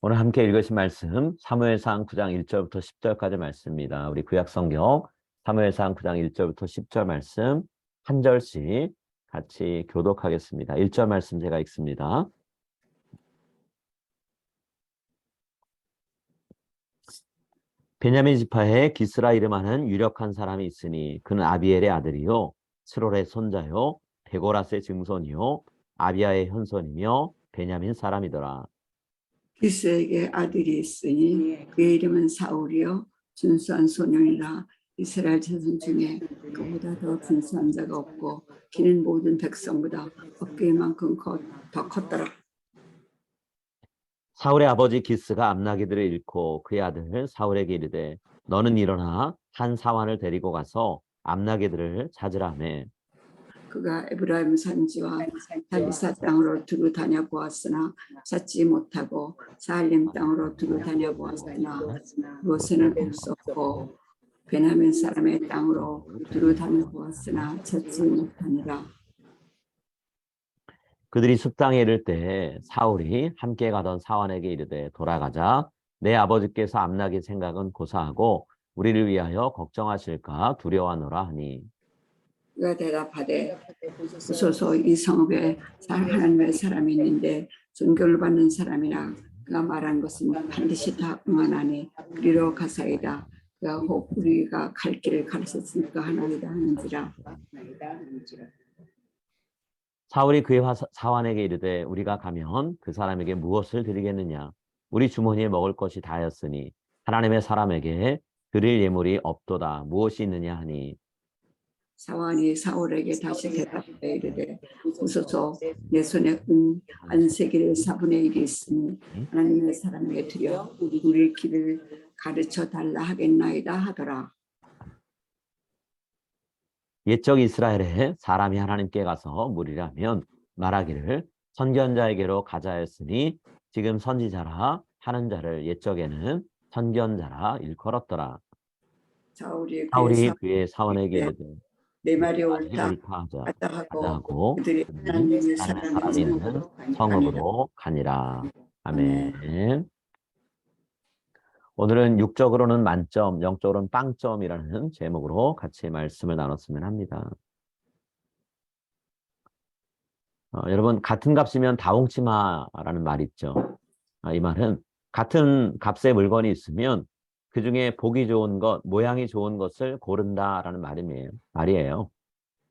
오늘 함께 읽으신 말씀 사무엘상 9장 1절부터 10절까지 말씀입니다. 우리 구약성경 사무엘상 9장 1절부터 10절 말씀 한 절씩 같이 교독하겠습니다. 1절 말씀 제가 읽습니다. 베냐민 지파에 기스라 이름하는 유력한 사람이 있으니 그는 아비엘의 아들이요 스롤의 손자요 베고라스의 증손이요 아비야의 현손이며 베냐민 사람이더라. 기스에게 아들이 있으니 그의 이름은 사울이요 준수한 소년이라. 이스라엘 자손 중에 그보다 더 준수한 자가 없고 키는 모든 백성보다 어깨만큼 더 컸더라. 사울의 아버지 기스가 암나기들을 잃고 그의 아들 사울에게 이르되 너는 일어나 한 사환을 데리고 가서 암나기들을 찾으라 하매 그가 에브라임 산지와 달리사 땅으로 두루 다녀보았으나 찾지 못하고 사알림 땅으로 두루 다녀보았으나 그곳에는 볼 수 없고 베냐민 사람의 땅으로 두루 다녀보았으나 찾지 못하니라. 그들이 숲땅에 이를 때 사울이 함께 가던 사환에게 이르되 돌아가자 내 아버지께서 암나기 생각은 고사하고 우리를 위하여 걱정하실까 두려워하노라 하니 그가 대답하되 보소서 이 성읍에 하나님의 사람이 있는데 존경을 받는 사람이라. 그가 말한 것은 반드시 다 응하나니 그리로 가사이다. 그가 혹 우리가 갈 길을 가르쳤으니까 하나이다 하는지라. 사울이 그의 사환에게 이르되 우리가 가면 그 사람에게 무엇을 드리겠느냐 우리 주머니에 먹을 것이 다였으니 하나님의 사람에게 드릴 예물이 없도다 무엇이 있느냐 하니 사환이 사울에게 다시 대답하여 이르되 보소서 내 손에 은 안세기를 4분의 1이 있으니 하나님의 사람에게 드려 우리 길을 가르쳐 달라 하겠나이다 하더라. 옛적 이스라엘에 사람이 하나님께 가서 물으려면 말하기를 선견자에게로 가자 했으니 지금 선지자라 하는 자를 옛적에는 선견자라 일컬었더라. 사울이 그의 사원에게 이르되 내 말이 옳다 옳다 하고 그들이 하나님의 사람이 있는 성읍으로 가니라. 아멘. 오늘은 육적으로는 만점, 영적으로는 빵점이라는 제목으로 같이 말씀을 나눴으면 합니다. 여러분 같은 값이면 다홍치마라는 말이 있죠. 이 말은 같은 값의 물건이 있으면 그 중에 보기 좋은 것, 모양이 좋은 것을 고른다라는 말이에요.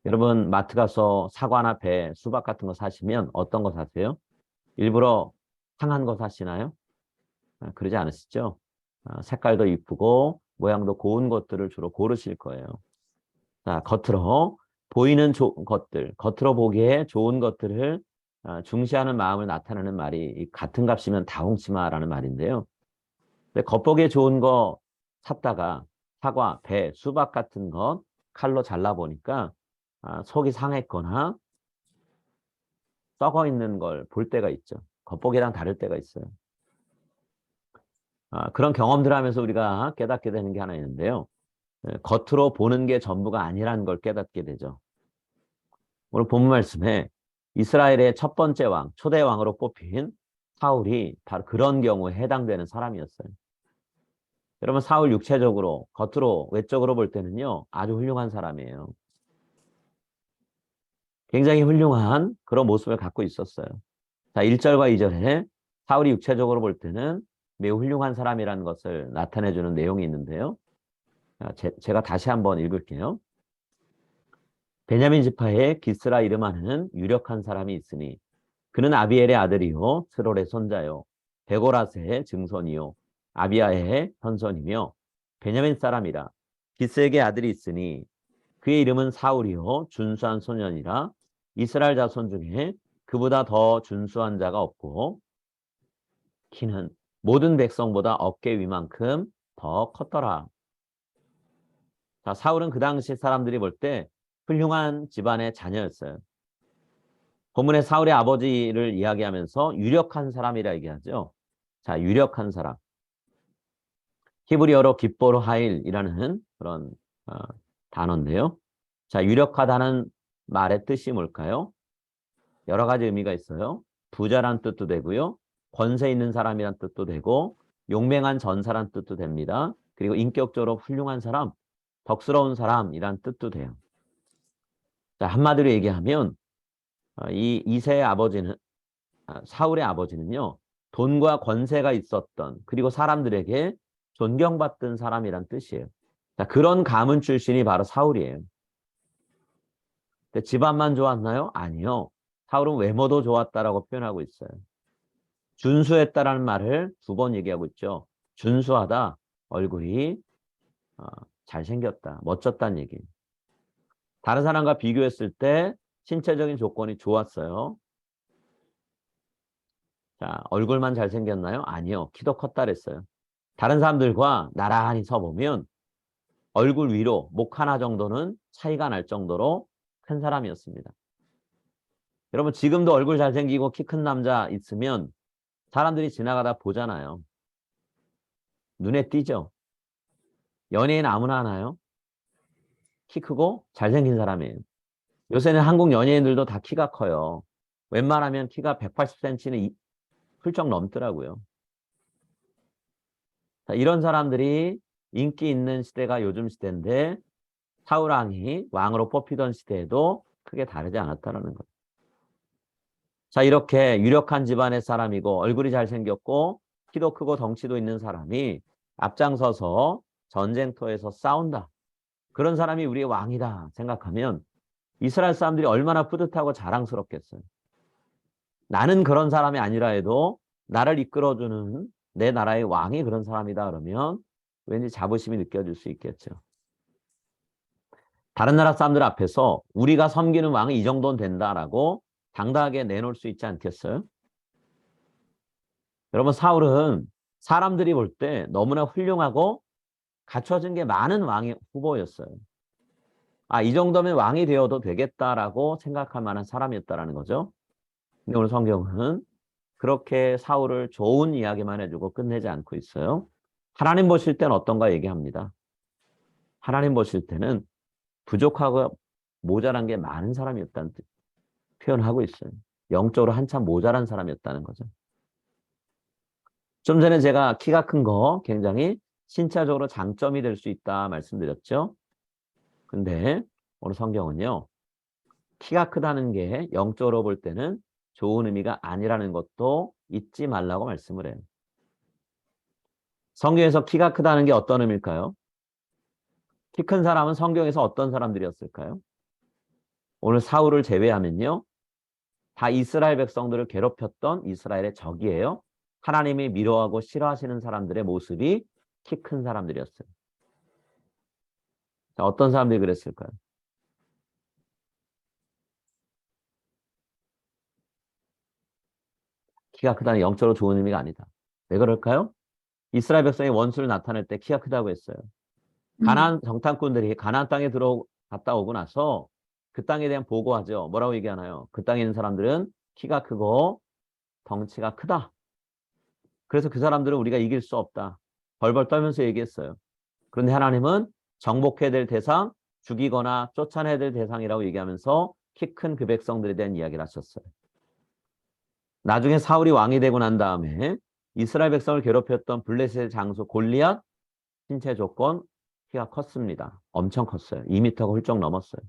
여러분 마트 가서 사과나 배, 수박 같은 거 사시면 어떤 거 사세요? 일부러 상한 거 사시나요? 그러지 않으시죠? 색깔도 이쁘고 모양도 고운 것들을 주로 고르실 거예요. 자, 겉으로 보이는 것들, 겉으로 보기에 좋은 것들을 중시하는 마음을 나타내는 말이 같은 값이면 다홍치마라는 말인데요. 근데 겉보기에 좋은 거 샀다가 사과, 배, 수박 같은 것 칼로 잘라보니까 속이 상했거나 썩어 있는 걸 볼 때가 있죠. 겉보기랑 다를 때가 있어요. 그런 경험들 하면서 우리가 깨닫게 되는 게 하나 있는데요. 겉으로 보는 게 전부가 아니라는 걸 깨닫게 되죠. 오늘 본문 말씀에 이스라엘의 첫 번째 왕, 초대 왕으로 뽑힌 사울이 바로 그런 경우에 해당되는 사람이었어요. 여러분 사울 육체적으로, 겉으로, 외적으로 볼 때는요. 아주 훌륭한 사람이에요. 굉장히 훌륭한 그런 모습을 갖고 있었어요. 자, 1절과 2절에 사울이 육체적으로 볼 때는 매우 훌륭한 사람이라는 것을 나타내주는 내용이 있는데요. 제가 다시 한번 읽을게요. 베냐민 지파에 기스라 이름하는 유력한 사람이 있으니 그는 아비엘의 아들이요 스롤의 손자요 베고라스의 증손이요 아비야의 현손이며 베냐민 사람이라. 기스에게 아들이 있으니 그의 이름은 사울이요 준수한 소년이라. 이스라엘 자손 중에 그보다 더 준수한 자가 없고 키는 모든 백성보다 어깨 위만큼 더 컸더라. 자, 사울은 그 당시 사람들이 볼 때 훌륭한 집안의 자녀였어요. 본문에 사울의 아버지를 이야기하면서 유력한 사람이라 얘기하죠. 자, 유력한 사람. 히브리어로 깃보르 하일이라는 그런 단어인데요. 자, 유력하다는 말의 뜻이 뭘까요? 여러 가지 의미가 있어요. 부자란 뜻도 되고요. 권세 있는 사람이란 뜻도 되고 용맹한 전사란 뜻도 됩니다. 그리고 인격적으로 훌륭한 사람, 덕스러운 사람이란 뜻도 돼요. 자, 한마디로 얘기하면 이 이새의 아버지는 사울의 아버지는요. 돈과 권세가 있었던 그리고 사람들에게 존경받던 사람이란 뜻이에요. 자, 그런 가문 출신이 바로 사울이에요. 근데 집안만 좋았나요? 아니요. 사울은 외모도 좋았다라고 표현하고 있어요. 준수했다라는 말을 2번 얘기하고 있죠. 준수하다, 얼굴이 잘생겼다, 멋졌다는 얘기. 다른 사람과 비교했을 때 신체적인 조건이 좋았어요. 자, 얼굴만 잘생겼나요? 아니요. 키도 컸다 그랬어요. 다른 사람들과 나란히 서보면 얼굴 위로 목 하나 정도는 차이가 날 정도로 큰 사람이었습니다. 여러분 지금도 얼굴 잘생기고 키 큰 남자 있으면 사람들이 지나가다 보잖아요. 눈에 띄죠? 연예인 아무나 하나요? 키 크고 잘생긴 사람이에요. 요새는 한국 연예인들도 다 키가 커요. 웬만하면 키가 180cm는 훌쩍 넘더라고요. 자, 이런 사람들이 인기 있는 시대가 요즘 시대인데 사울 왕이 왕으로 뽑히던 시대에도 크게 다르지 않았다는 거예요. 자, 이렇게 유력한 집안의 사람이고 얼굴이 잘생겼고 키도 크고 덩치도 있는 사람이 앞장서서 전쟁터에서 싸운다. 그런 사람이 우리의 왕이다 생각하면 이스라엘 사람들이 얼마나 뿌듯하고 자랑스럽겠어요. 나는 그런 사람이 아니라 해도 나를 이끌어주는 내 나라의 왕이 그런 사람이다 그러면 왠지 자부심이 느껴질 수 있겠죠. 다른 나라 사람들 앞에서 우리가 섬기는 왕은 이 정도는 된다라고 당당하게 내놓을 수 있지 않겠어요? 여러분 사울은 사람들이 볼 때 너무나 훌륭하고 갖춰진 게 많은 왕의 후보였어요. 이 정도면 왕이 되어도 되겠다라고 생각할 만한 사람이었다라는 거죠. 근데 오늘 성경은 그렇게 사울을 좋은 이야기만 해주고 끝내지 않고 있어요. 하나님 보실 때는 어떤가 얘기합니다. 하나님 보실 때는 부족하고 모자란 게 많은 사람이었다는 표현하고 있어요. 영적으로 한참 모자란 사람이었다는 거죠. 좀 전에 제가 키가 큰 거 굉장히 신체적으로 장점이 될 수 있다 말씀드렸죠. 근데 오늘 성경은요. 키가 크다는 게 영적으로 볼 때는 좋은 의미가 아니라는 것도 잊지 말라고 말씀을 해요. 성경에서 키가 크다는 게 어떤 의미일까요? 키 큰 사람은 성경에서 어떤 사람들이었을까요? 오늘 사울을 제외하면요. 다 이스라엘 백성들을 괴롭혔던 이스라엘의 적이에요. 하나님이 미워하고 싫어하시는 사람들의 모습이 키 큰 사람들이었어요. 자, 어떤 사람들이 그랬을까요? 키가 크다는 영적으로 좋은 의미가 아니다. 왜 그럴까요? 이스라엘 백성이 원수를 나타낼 때 키가 크다고 했어요. 가나안 정탐꾼들이 가나안 땅에 들어갔다 오고 나서 그 땅에 대한 보고하죠. 뭐라고 얘기하나요? 그 땅에 있는 사람들은 키가 크고 덩치가 크다. 그래서 그 사람들은 우리가 이길 수 없다. 벌벌 떨면서 얘기했어요. 그런데 하나님은 정복해야 될 대상, 죽이거나 쫓아내야 될 대상이라고 얘기하면서 키 큰 그 백성들에 대한 이야기를 하셨어요. 나중에 사울이 왕이 되고 난 다음에 이스라엘 백성을 괴롭혔던 블레셋의 장수 골리앗 신체 조건 키가 컸습니다. 엄청 컸어요. 2m가 훌쩍 넘었어요.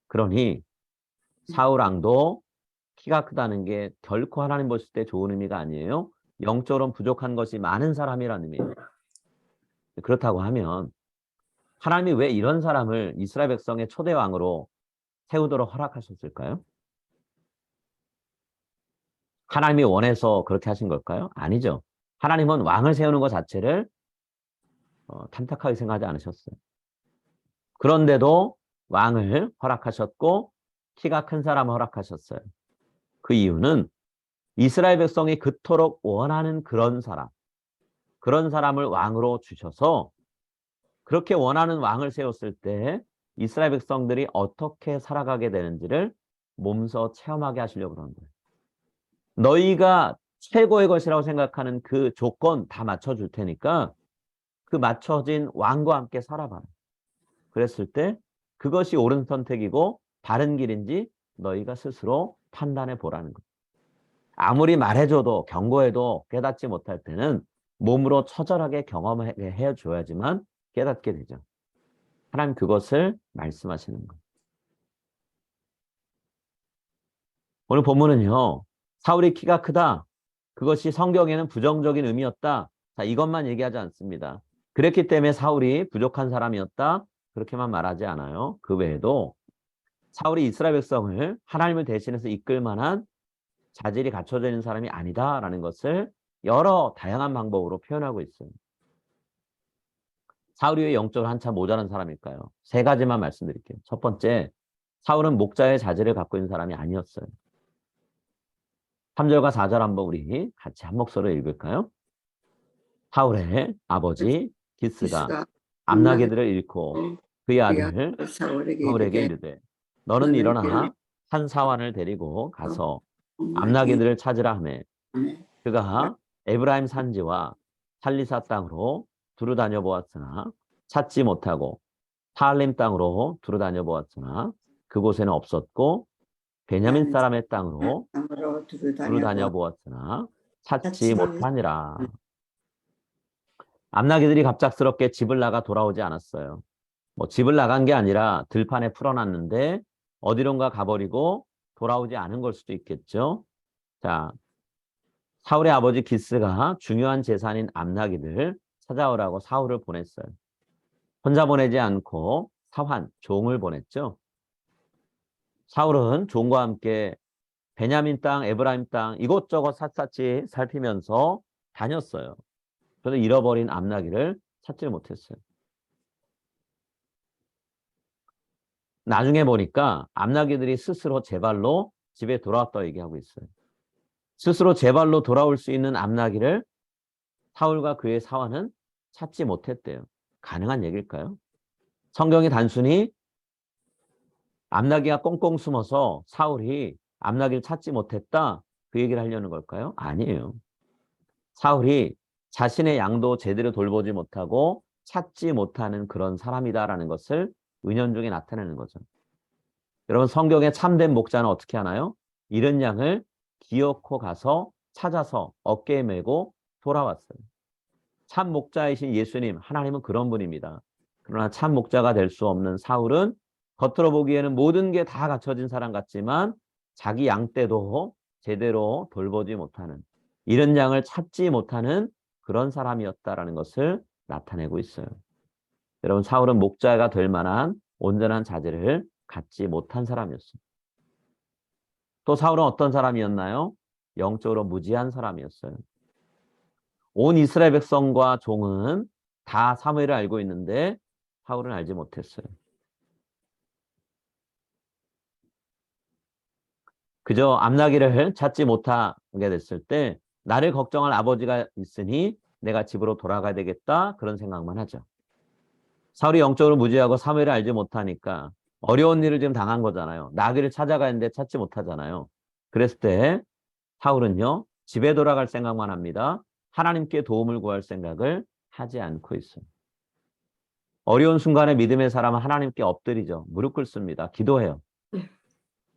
그러니 사울 왕도 키가 크다는 게 결코 하나님 보실 때 좋은 의미가 아니에요. 영적으로 부족한 것이 많은 사람이라는 의미예요. 그렇다고 하면 하나님이 왜 이런 사람을 이스라엘 백성의 초대 왕으로 세우도록 허락하셨을까요? 하나님이 원해서 그렇게 하신 걸까요? 아니죠. 하나님은 왕을 세우는 것 자체를 탐탁하게 생각하지 않으셨어요. 그런데도 왕을 허락하셨고 키가 큰 사람을 허락하셨어요. 그 이유는 이스라엘 백성이 그토록 원하는 그런 사람을 왕으로 주셔서 그렇게 원하는 왕을 세웠을 때 이스라엘 백성들이 어떻게 살아가게 되는지를 몸소 체험하게 하시려고 그러는 거예요. 너희가 최고의 것이라고 생각하는 그 조건 다 맞춰줄 테니까 그 맞춰진 왕과 함께 살아봐라. 그랬을 때 그것이 옳은 선택이고 바른 길인지 너희가 스스로 판단해 보라는 거예요. 아무리 말해줘도 경고해도 깨닫지 못할 때는 몸으로 처절하게 경험하게 해줘야지만 깨닫게 되죠. 하나님 그것을 말씀하시는 거예요. 오늘 본문은요. 사울이 키가 크다. 그것이 성경에는 부정적인 의미였다. 자, 이것만 얘기하지 않습니다. 그랬기 때문에 사울이 부족한 사람이었다. 그렇게만 말하지 않아요. 그 외에도 사울이 이스라엘 백성을 하나님을 대신해서 이끌 만한 자질이 갖춰져 있는 사람이 아니다라는 것을 여러 다양한 방법으로 표현하고 있어요. 사울이 왜 영적으로 한참 모자란 사람일까요? 세 가지만 말씀드릴게요. 첫 번째, 사울은 목자의 자질을 갖고 있는 사람이 아니었어요. 3절과 4절 한번 우리 같이 한 목소리로 읽을까요? 사울의 아버지 기스가 기스가 암나기들을 잃고 그의 아들 사울에게 사울에게 이르되 이르되 너는 일어나 한 사환을 데리고 가서 암나기 암나기들을 찾으라 하매 네. 그가 에브라임 산지와 살리사 땅으로 두루 다녀 보았으나 찾지 못하고 사알림 땅으로 두루 다녀 보았으나 그곳에는 없었고 베냐민 사람의 땅으로 땅으로 두루 두루 다녀 다녀 보았으나 찾지 찾지 못하니라. 암나기들이 갑작스럽게 집을 나가 돌아오지 않았어요. 뭐 집을 나간 게 아니라 들판에 풀어놨는데 어디론가 가버리고 돌아오지 않은 걸 수도 있겠죠. 자, 사울의 아버지 기스가 중요한 재산인 암나기들 찾아오라고 사울을 보냈어요. 혼자 보내지 않고 사환, 종을 보냈죠. 사울은 종과 함께 베냐민 땅, 에브라임 땅 이곳저곳 샅샅이 살피면서 다녔어요. 그래서 잃어버린 암나기를 찾지 못했어요. 나중에 보니까 암나기들이 스스로 제 발로 집에 돌아왔다고 얘기하고 있어요. 스스로 제 발로 돌아올 수 있는 암나기를 사울과 그의 사환은 찾지 못했대요. 가능한 얘기일까요? 성경이 단순히 암나기가 꽁꽁 숨어서 사울이 암나기를 찾지 못했다 그 얘기를 하려는 걸까요? 아니에요. 사울이 자신의 양도 제대로 돌보지 못하고 찾지 못하는 그런 사람이다라는 것을 은연중에 나타내는 거죠. 여러분 성경의 참된 목자는 어떻게 하나요? 잃은 양을 기어코 가서 찾아서 어깨에 메고 돌아왔어요. 참 목자이신 예수님, 하나님은 그런 분입니다. 그러나 참 목자가 될 수 없는 사울은 겉으로 보기에는 모든 게 다 갖춰진 사람 같지만 자기 양 떼도 제대로 돌보지 못하는 잃은 양을 찾지 못하는 그런 사람이었다라는 것을 나타내고 있어요. 여러분 사울은 목자가 될 만한 온전한 자질을 갖지 못한 사람이었어요. 또 사울은 어떤 사람이었나요? 영적으로 무지한 사람이었어요. 온 이스라엘 백성과 종은 다 사무엘을 알고 있는데 사울은 알지 못했어요. 그저 암나기를 찾지 못하게 됐을 때 나를 걱정할 아버지가 있으니 내가 집으로 돌아가야 되겠다 그런 생각만 하죠. 사울이 영적으로 무지하고 사무엘을 알지 못하니까 어려운 일을 지금 당한 거잖아요. 나귀를 찾아가는데 찾지 못하잖아요. 그랬을 때 사울은요 집에 돌아갈 생각만 합니다. 하나님께 도움을 구할 생각을 하지 않고 있어요. 어려운 순간에 믿음의 사람은 하나님께 엎드리죠. 무릎 꿇습니다. 기도해요.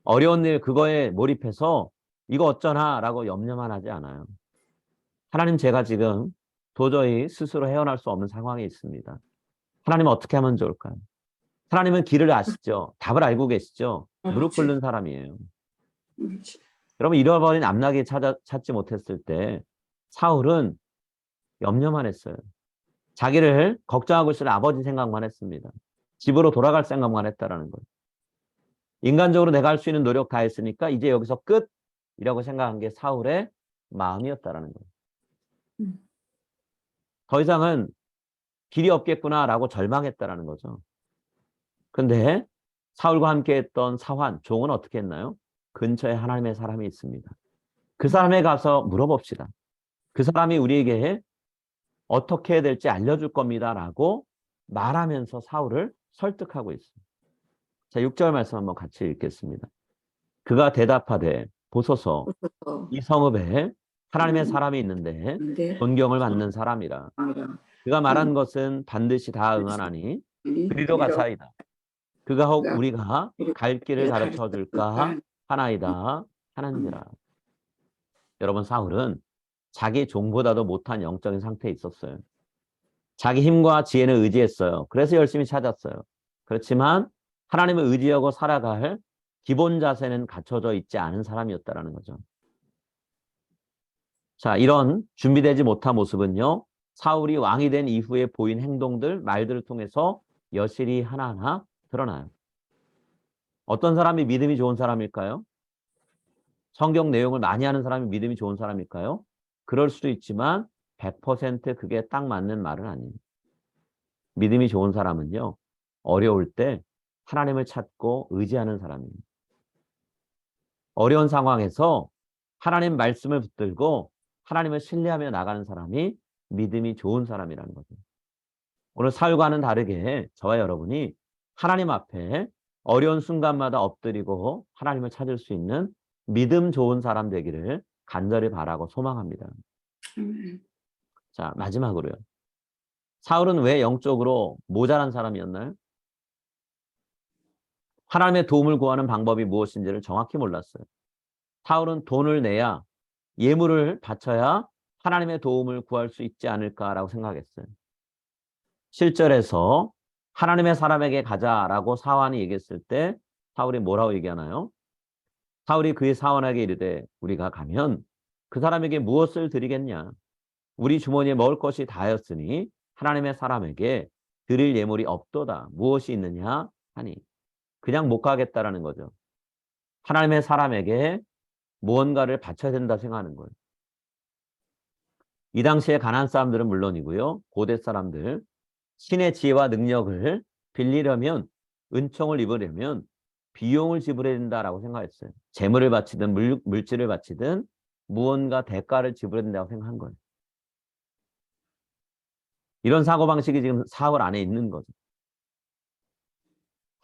어려운 일 그거에 몰입해서 이거 어쩌나 라고 염려만 하지 않아요. 하나님 제가 지금 도저히 스스로 헤어날 수 없는 상황에 있습니다. 하나님 어떻게 하면 좋을까요? 하나님은 길을 아시죠? 답을 알고 계시죠? 무릎 꿇는 사람이에요. 여러분 잃어버린 암나기 찾지 못했을 때 사울은 염려만 했어요. 자기를 걱정하고 있을 아버지 생각만 했습니다. 집으로 돌아갈 생각만 했다라는 거예요. 인간적으로 내가 할 수 있는 노력 다 했으니까 이제 여기서 끝이라고 생각한 게 사울의 마음이었다라는 거예요. 더 이상은 길이 없겠구나라고 절망했다라는 거죠. 근데 사울과 함께 했던 사환, 종은 어떻게 했나요? 근처에 하나님의 사람이 있습니다. 그 사람에 가서 물어봅시다. 그 사람이 우리에게 어떻게 해야 될지 알려줄 겁니다라고 말하면서 사울을 설득하고 있습니다. 자, 6절 말씀 한번 같이 읽겠습니다. 그가 대답하되 보소서 이 성읍에 하나님의 사람이 있는데 존경을 받는 사람이라. 그가 말한 것은 반드시 다 응하나니 그리로 가사이다. 그가 혹 우리가 갈 길을 가르쳐 줄까 하나이다 하는지라. 여러분, 사울은 자기 종보다도 못한 영적인 상태에 있었어요. 자기 힘과 지혜는 의지했어요. 그래서 열심히 찾았어요. 그렇지만 하나님을 의지하고 살아갈 기본 자세는 갖춰져 있지 않은 사람이었다라는 거죠. 자, 이런 준비되지 못한 모습은요, 사울이 왕이 된 이후에 보인 행동들, 말들을 통해서 여실히 하나하나 드러나요. 어떤 사람이 믿음이 좋은 사람일까요? 성경 내용을 많이 하는 사람이 믿음이 좋은 사람일까요? 그럴 수도 있지만 100% 그게 딱 맞는 말은 아니에요. 믿음이 좋은 사람은요, 어려울 때 하나님을 찾고 의지하는 사람이에요. 어려운 상황에서 하나님 말씀을 붙들고 하나님을 신뢰하며 나가는 사람이 믿음이 좋은 사람이라는 거죠. 오늘 사울과는 다르게 저와 여러분이 하나님 앞에 어려운 순간마다 엎드리고 하나님을 찾을 수 있는 믿음 좋은 사람 되기를 간절히 바라고 소망합니다. 아멘. 자, 마지막으로요. 사울은 왜 영적으로 모자란 사람이었나요? 하나님의 도움을 구하는 방법이 무엇인지를 정확히 몰랐어요. 사울은 돈을 내야, 예물을 바쳐야 하나님의 도움을 구할 수 있지 않을까라고 생각했어요. 실절에서 하나님의 사람에게 가자라고 사환이 얘기했을 때 사울이 뭐라고 얘기하나요? 사울이 그의 사원에게 이르되 우리가 가면 그 사람에게 무엇을 드리겠냐? 우리 주머니에 먹을 것이 다였으니 하나님의 사람에게 드릴 예물이 없도다. 무엇이 있느냐 하니 그냥 못 가겠다라는 거죠. 하나님의 사람에게 무언가를 바쳐야 된다 생각하는 거예요. 이 당시에 가나안 사람들은 물론이고요. 고대 사람들 신의 지혜와 능력을 빌리려면 은총을 입으려면 비용을 지불해야 된다라고 생각했어요. 재물을 바치든 물질을 바치든 무언가 대가를 지불해야 된다고 생각한 거예요. 이런 사고방식이 지금 사울 안에 있는 거죠.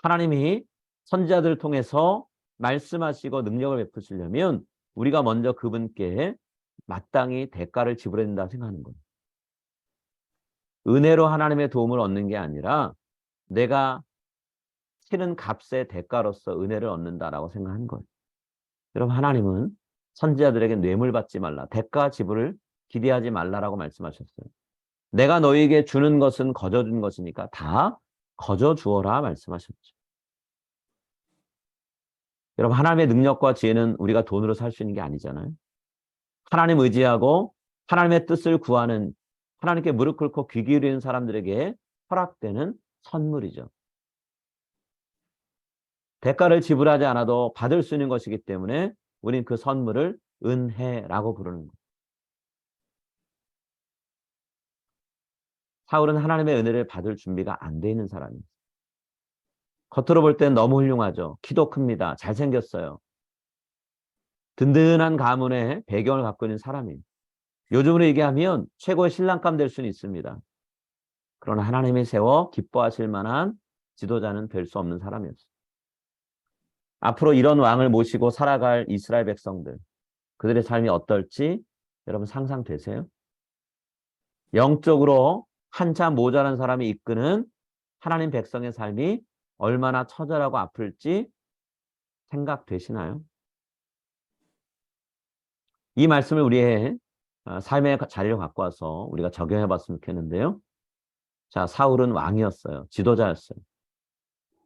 하나님이 선지자들을 통해서 말씀하시고 능력을 베푸시려면 우리가 먼저 그분께 마땅히 대가를 지불해야 된다고 생각하는 거예요. 은혜로 하나님의 도움을 얻는 게 아니라 내가 치는 값의 대가로서 은혜를 얻는다라고 생각한 거예요. 여러분, 하나님은 선지자들에게 뇌물 받지 말라, 대가 지불을 기대하지 말라라고 말씀하셨어요. 내가 너희에게 주는 것은 거저 준 것이니까 다 거저 주어라 말씀하셨죠. 여러분, 하나님의 능력과 지혜는 우리가 돈으로 살 수 있는 게 아니잖아요. 하나님 의지하고 하나님의 뜻을 구하는, 하나님께 무릎 꿇고 귀 기울이는 사람들에게 허락되는 선물이죠. 대가를 지불하지 않아도 받을 수 있는 것이기 때문에 우리는 그 선물을 은혜라고 부르는 거예요. 사울은 하나님의 은혜를 받을 준비가 안 돼 있는 사람이에요. 겉으로 볼 땐 너무 훌륭하죠. 키도 큽니다. 잘생겼어요. 든든한 가문의 배경을 갖고 있는 사람이에요. 요즘으로 얘기하면 최고의 신랑감 될 수는 있습니다. 그러나 하나님이 세워 기뻐하실 만한 지도자는 될 수 없는 사람이었어요. 앞으로 이런 왕을 모시고 살아갈 이스라엘 백성들, 그들의 삶이 어떨지 여러분 상상되세요? 영적으로 한참 모자란 사람이 이끄는 하나님 백성의 삶이 얼마나 처절하고 아플지 생각되시나요? 이 말씀을 우리의 삶의 자리를 갖고 와서 우리가 적용해 봤으면 좋겠는데요. 자, 사울은 왕이었어요. 지도자였어요.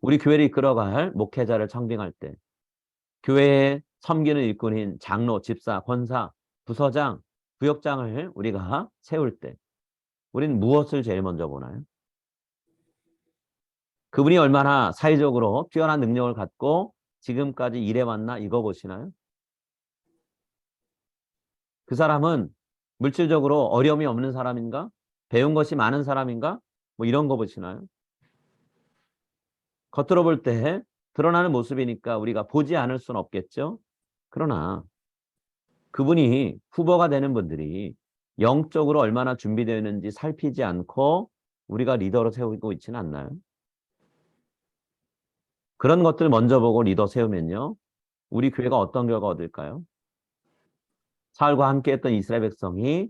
우리 교회를 이끌어갈 목회자를 청빙할 때 교회에 섬기는 일꾼인 장로, 집사, 권사, 부서장, 부역장을 우리가 세울 때 우리는 무엇을 제일 먼저 보나요? 그분이 얼마나 사회적으로 뛰어난 능력을 갖고 지금까지 일해왔나 이거 보시나요? 그 사람은 물질적으로 어려움이 없는 사람인가? 배운 것이 많은 사람인가? 뭐 이런 거 보시나요? 겉으로 볼 때 드러나는 모습이니까 우리가 보지 않을 수는 없겠죠. 그러나 그분이 후보가 되는 분들이 영적으로 얼마나 준비되어 있는지 살피지 않고 우리가 리더로 세우고 있지는 않나요? 그런 것들 먼저 보고 리더 세우면요. 우리 교회가 어떤 결과 얻을까요? 사울과 함께 했던 이스라엘 백성이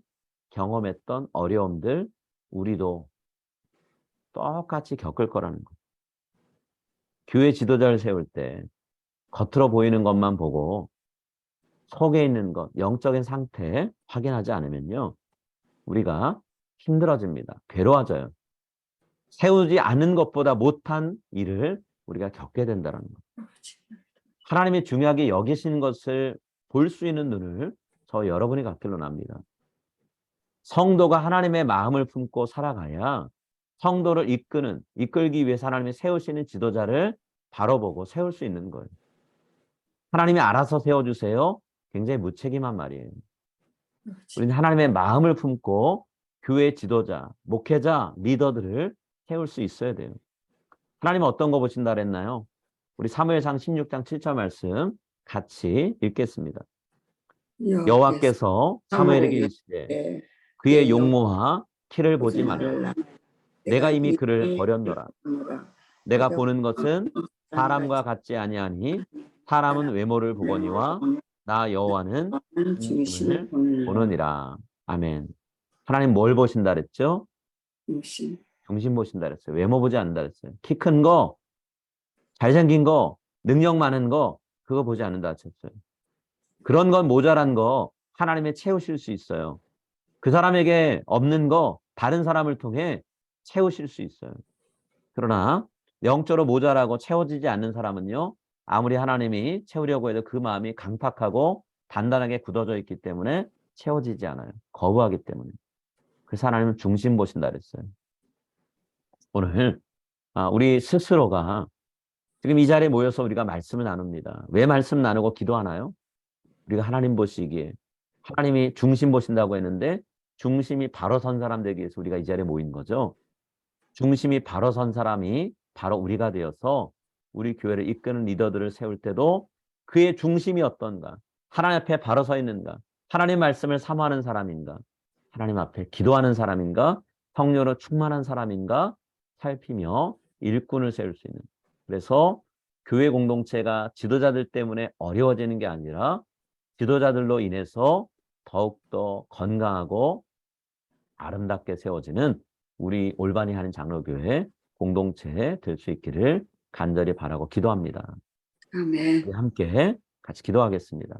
경험했던 어려움들 우리도 똑같이 겪을 거라는 거예요. 교회 지도자를 세울 때 겉으로 보이는 것만 보고 속에 있는 것, 영적인 상태 확인하지 않으면요. 우리가 힘들어집니다. 괴로워져요. 세우지 않은 것보다 못한 일을 우리가 겪게 된다는 것. 하나님이 중요하게 여기시는 것을 볼 수 있는 눈을 저 여러분이 갖기로 합니다. 성도가 하나님의 마음을 품고 살아가야 성도를 이끌기 위해서 하나님이 세우시는 지도자를 바로 보고 세울 수 있는 거예요. 하나님이 알아서 세워주세요. 굉장히 무책임한 말이에요. 우리는 하나님의 마음을 품고 교회 지도자, 목회자, 리더들을 세울 수 있어야 돼요. 하나님은 어떤 거 보신다 그랬나요? 우리 사무엘상 16장 7절 말씀 같이 읽겠습니다. 여호와께서 사무엘에게 이르시되 그의 용모와 키를 보지 말라. 내가 이미 그를 버렸노라. 내가 보는 것은 사람과 같지 아니하니 사람은 외모를 보거니와 나 여호와는 중심을 보느니라. 아멘. 하나님 뭘 보신다 그랬죠? 중심 보신다 그랬어요. 외모 보지 않는다 그랬어요. 키 큰 거, 잘생긴 거, 능력 많은 거 그거 보지 않는다 하셨어요. 그런 건 모자란 거 하나님이 채우실 수 있어요. 그 사람에게 없는 거 다른 사람을 통해 채우실 수 있어요. 그러나 영적으로 모자라고 채워지지 않는 사람은요. 아무리 하나님이 채우려고 해도 그 마음이 강팍하고 단단하게 굳어져 있기 때문에 채워지지 않아요. 거부하기 때문에. 그래서 하나님은 중심 보신다 그랬어요. 오늘 우리 스스로가 지금 이 자리에 모여서 우리가 말씀을 나눕니다. 왜 말씀 나누고 기도하나요? 우리가 하나님 보시기에 하나님이 중심 보신다고 했는데 중심이 바로 선 사람 되기 위해서 우리가 이 자리에 모인 거죠. 중심이 바로 선 사람이 바로 우리가 되어서 우리 교회를 이끄는 리더들을 세울 때도 그의 중심이 어떤가? 하나님 앞에 바로 서 있는가? 하나님 말씀을 사모하는 사람인가? 하나님 앞에 기도하는 사람인가? 성령으로 충만한 사람인가? 살피며 일꾼을 세울 수 있는. 그래서 교회 공동체가 지도자들 때문에 어려워지는 게 아니라 지도자들로 인해서 더욱더 건강하고 아름답게 세워지는 우리 올바니 하는 장로교회 공동체 될 수 있기를 간절히 바라고 기도합니다. 아멘. 우리 함께 같이 기도하겠습니다.